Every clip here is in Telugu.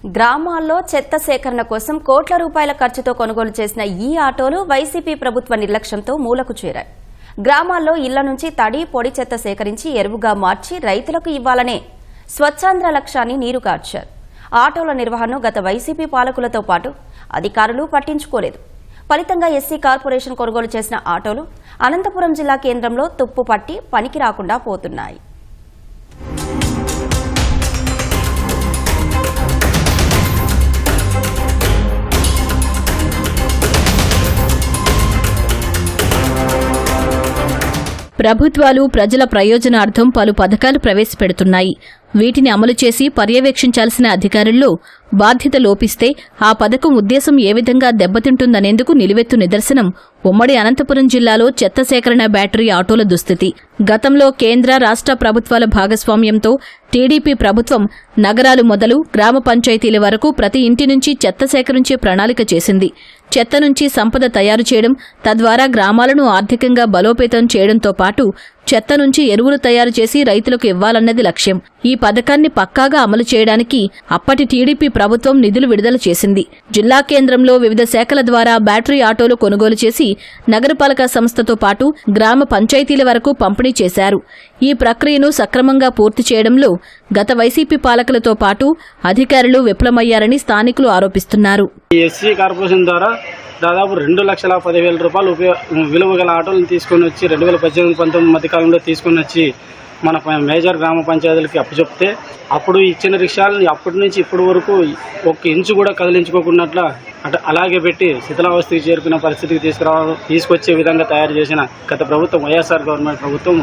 గ్రామాల్లో చెత్త సేకరణ కోసం కోట్ల రూపాయల ఖర్చుతో కొనుగోలు చేసిన ఈ ఆటోలు వైసీపీ ప్రభుత్వ నిర్లక్ష్యంతో మూలకు చేరాయి. గ్రామాల్లో ఇళ్ల నుంచి తడి పొడి చెత్త సేకరించి ఎరువుగా మార్చి రైతులకు ఇవ్వాలనే స్వచ్ఛాంధ్ర లక్ష్యాన్ని నీరుగార్చారు. ఆటోల నిర్వహణను గత వైసీపీ పాలకులతో పాటు అధికారులు పట్టించుకోలేదు. ఫలితంగా ఎస్సీ కార్పొరేషన్ కొనుగోలు చేసిన ఆటోలు అనంతపురం జిల్లా కేంద్రంలో తుప్పు పట్టి పనికి రాకుండా పోతున్నాయి. ప్రభుత్వాలు ప్రజల ప్రయోజనార్థం పలు పథకాలు ప్రవేశపెడుతున్నాయి. వీటిని అమలు చేసి పర్యవేక్షించాల్సిన అధికారుల్లో బాధ్యత లోపిస్తే ఆ పథకం ఉద్దేశం ఏ విధంగా దెబ్బతింటుందనేందుకు నిలువెత్తు నిదర్శనం ఉమ్మడి అనంతపురం జిల్లాలో చెత్త సేకరణ బ్యాటరీ ఆటోల దుస్థితి. గతంలో కేంద్ర రాష్ట్ర ప్రభుత్వాల భాగస్వామ్యంతో టీడీపీ ప్రభుత్వం నగరాలు మొదలు గ్రామ పంచాయతీల వరకు ప్రతి ఇంటి నుంచి చెత్త సేకరించే ప్రణాళిక చేసింది. చెత్త నుంచి సంపద తయారు చేయడం, తద్వారా గ్రామాలను ఆర్థికంగా బలోపేతం చేయడంతో పాటు చెత్త నుంచి ఎరువులు తయారు చేసి రైతులకు ఇవ్వాలన్నది లక్ష్యం. ఈ పథకాన్ని పక్కాగా అమలు చేయడానికి అప్పటి టీడీపీ ప్రభుత్వం నిధులు విడుదల చేసింది. జిల్లా కేంద్రంలో వివిధ శాఖల ద్వారా బ్యాటరీ ఆటోలు కొనుగోలు చేసి నగరపాలక సంస్థతో పాటు గ్రామ పంచాయతీల వరకు పంపిణీ చేశారు. ఈ ప్రక్రియను సక్రమంగా పూర్తి చేయడంలో గత వైసీపీ పాలకులతో పాటు అధికారులు విఫలమయ్యారని స్థానికులు ఆరోపిస్తున్నారు. ఎస్సీ కార్పొరేషన్ ద్వారా దాదాపు 2,10,000 రూపాయలు విలువ గల ఆటోలను తీసుకొని వచ్చి 2018-19 మధ్యకాలంలో తీసుకొని వచ్చి మన మేజర్ గ్రామ పంచాయతీలకి అప్పచెప్తే అప్పుడు ఇచ్చిన రిక్షాలను అప్పటి నుంచి ఇప్పటి వరకు ఒక ఇంచు కూడా కదిలించుకోకున్నట్ల అలాగే పెట్టి శిథిలావస్థకి చేరుకున్న పరిస్థితికి తీసుకొచ్చే విధంగా తయారు చేసిన గత ప్రభుత్వం వైఎస్ఆర్ గవర్నమెంట్ ప్రభుత్వం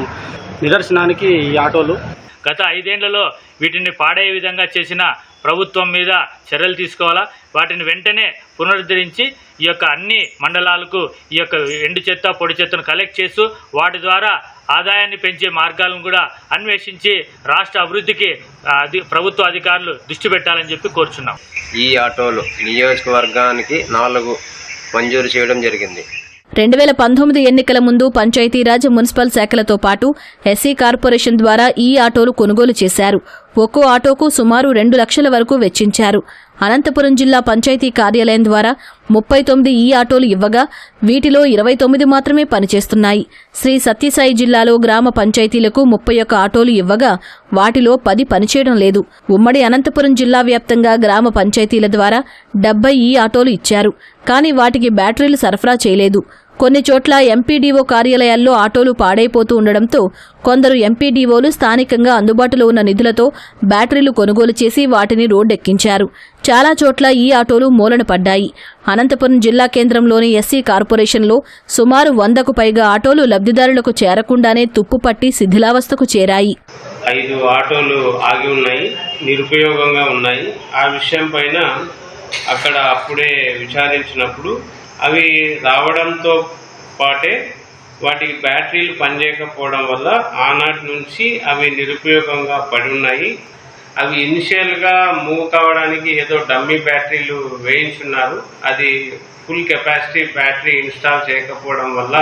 నిదర్శనానికి ఈ ఆటోలు. గత 5 ఏళ్లలో వీటిని పాడయ్యే విధంగా చేసిన ప్రభుత్వం మీద చర్యలు తీసుకోవాలా. వాటిని వెంటనే పునరుద్ధరించి ఈ యొక్క అన్ని మండలాలకు ఈ యొక్క ఎండు చెత్త పొడి చెత్తను కలెక్ట్ చేస్తూ వాటి ద్వారా ఆదాయాన్ని పెంచే మార్గాలను కూడా అన్వేషించి రాష్ట్ర అభివృద్ధికి ప్రభుత్వ అధికారులు దృష్టి పెట్టాలని చెప్పి కోరుచున్నాం. ఈ ఆటోలు నియోజకవర్గానికి 4 మంజూరు చేయడం జరిగింది. 2019 ఎన్నికల ముందు పంచాయతీరాజ్ మున్సిపల్ శాఖలతో పాటు ఎస్సీ కార్పొరేషన్ ద్వారా ఈ ఆటోలు కొనుగోలు చేశారు. ఒక్కో ఆటోకు సుమారు 2 లక్షల వరకు వెచ్చించారు. అనంతపురం జిల్లా పంచాయతీ కార్యాలయం ద్వారా 39 ఈ ఆటోలు ఇవ్వగా వీటిలో 29 మాత్రమే పనిచేస్తున్నాయి. శ్రీ సత్యసాయి జిల్లాలో గ్రామ పంచాయతీలకు 31 ఆటోలు ఇవ్వగా వాటిలో 10 పనిచేయడం లేదు. ఉమ్మడి అనంతపురం జిల్లా వ్యాప్తంగా గ్రామ పంచాయతీల ద్వారా 70 ఈ ఆటోలు ఇచ్చారు. కానీ వాటికి బ్యాటరీలు సరఫరా చేయలేదు. కొన్ని చోట్ల ఎంపీడీఓ కార్యాలయాల్లో ఆటోలు పాడైపోతూ ఉండడంతో కొందరు ఎంపీడీఓలు స్థానికంగా అందుబాటులో ఉన్న నిధులతో బ్యాటరీలు కొనుగోలు చేసి వాటిని రోడ్డెక్కించారు. చాలా చోట్ల ఈ ఆటోలు మూలన పడ్డాయి. అనంతపురం జిల్లా కేంద్రంలోని ఎస్సీ కార్పొరేషన్లో సుమారు 100కు పైగా ఆటోలు లబ్ధిదారులకు చేరకుండానే తుప్పుపట్టి శిథిలావస్థకు చేరాయి. 5 ఆటోలు ఆగి ఉన్నాయి, నిరుపయోగంగా ఉన్నాయి. ఆ విషయం పైన అక్కడ అప్పుడే విచారించినప్పుడు అవి రావడంతో పాటే వాటికి బ్యాటరీలు పనిచేయకపోవడం వల్ల ఆనాటి నుంచి అవి నిరుపయోగంగా పడి ఉన్నాయి. అవి ఇనిషియల్గా మూవ్ కావడానికి ఏదో డమ్మీ బ్యాటరీలు వేయించున్నారు. అది ఫుల్ కెపాసిటీ బ్యాటరీ ఇన్స్టాల్ చేయకపోవడం వల్ల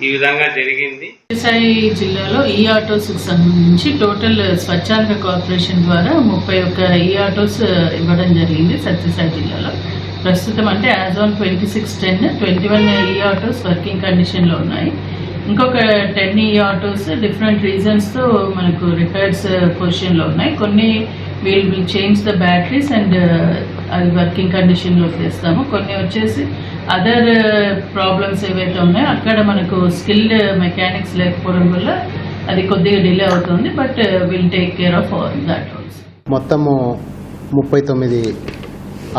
ఈ విధంగా జరిగింది. సత్యసాయి జిల్లాలో ఈ ఆటోస్కి సంబంధించి టోటల్ స్వచ్ఛాంధ్ర కార్పొరేషన్ ద్వారా 31 ఈ ఆటోస్ ఇవ్వడం జరిగింది. సత్యసాయి జిల్లాలో ప్రస్తుతం అంటే యాజ్ ఆన్ 26/10 21 ఈ ఆటోస్ వర్కింగ్ కండిషన్లో ఉన్నాయి. ఇంకొక 10 ఈ ఆటోస్ డిఫరెంట్ రీజన్స్తో మనకు రిపేర్స్ పొజిషన్లో ఉన్నాయి. కొన్ని will change the batteries and అది వర్కింగ్ కండిషన్లోకి తెస్తాము. కొన్ని వచ్చేసి అదర్ ప్రాబ్లమ్స్ ఏవైతే ఉన్నాయో అక్కడ మనకు స్కిల్డ్ మెకానిక్స్ లేకపోవడం వల్ల అది కొద్దిగా డిలే అవుతుంది. But will take care of all that also. మొత్తము 39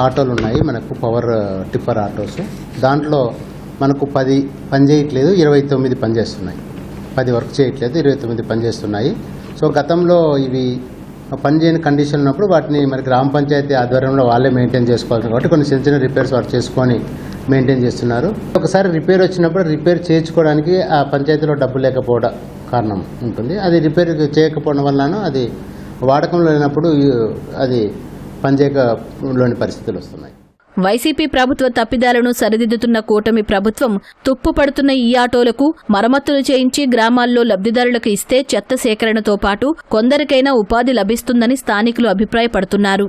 ఆటోలు ఉన్నాయి మనకు, పవర్ టిప్పర్ ఆటోస్. దాంట్లో మనకు 10 పనిచేయట్లేదు, 29 పనిచేస్తున్నాయి. 10 వర్క్ చేయట్లేదు, 29 పనిచేస్తున్నాయి. సో గతంలో ఇవి పనిచేయని కండిషన్ ఉన్నప్పుడు వాటిని మరి గ్రామ పంచాయతీ ఆధ్వర్యంలో వాళ్ళే మెయింటైన్ చేసుకోవాలి కాబట్టి కొన్ని చిన్న చిన్న రిపేర్స్ వారు చేసుకొని మెయింటైన్ చేస్తున్నారు. ఒకసారి రిపేర్ వచ్చినప్పుడు రిపేర్ చేయించుకోవడానికి ఆ పంచాయతీలో డబ్బు లేకపోవడం కారణం ఉంటుంది. అది రిపేర్ చేయకపోవడం వలన అది వాడకంలో లేనప్పుడు అది పనిచేయలోని పరిస్థితులు వస్తున్నాయి. వైసీపీ ప్రభుత్వ తప్పిదాలను సరిదిద్దుతున్న కూటమి ప్రభుత్వం తుప్పు పడుతున్న ఈ ఆటోలకు మరమ్మతులు చేయించి గ్రామాల్లో లబ్ధిదారులకు ఇస్తే చెత్త సేకరణతో పాటు కొందరికైనా ఉపాధి లభిస్తుందని స్థానికులు అభిప్రాయపడుతున్నారు.